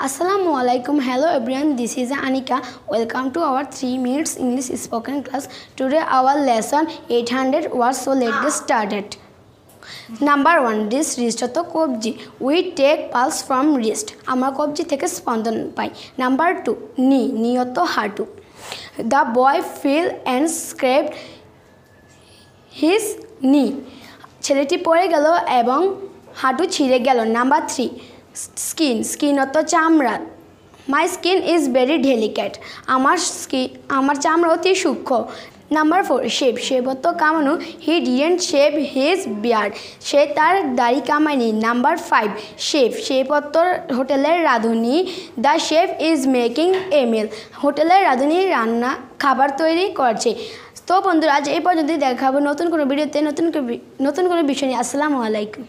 Assalamualaikum. Hello everyone. This is Anika. Welcome to our 3 minutes English spoken class. Today our lesson 800 words. So let's get started. Number 1. This wrist to kobji. We take pulse from wrist. Amar kobji theke spondon pai. Number 2. Knee. Knee to hatu. The boy fell and scraped his knee. ছেলেটি পড়ে গেল এবং হাঁটু ছিঁড়ে গেল। Number 3 skin skin অর্থ চামড়া। মাই skin is very delicate. আমার চামড়া অতি সূক্ষ্ম। নাম্বার 4 শেভ শেভ অর্থ কামানো। He didn't shave his beard. সে তার দাড়ি কামায়নি। নাম্বার 5 শেফ শেফ অর্থ হোটেলের রাঁধুনি। দ্য শেফ ইজ মেকিং এ মিল। হোটেলের রাঁধুনি রান্না খাবার তৈরি করছে। তো বন্ধুরা আজ এই পর্যন্ত দেখাবো নতুন কোনো ভিডিওতে নতুন কোনো বিষয় নিয়ে। আসসালামু আলাইকুম।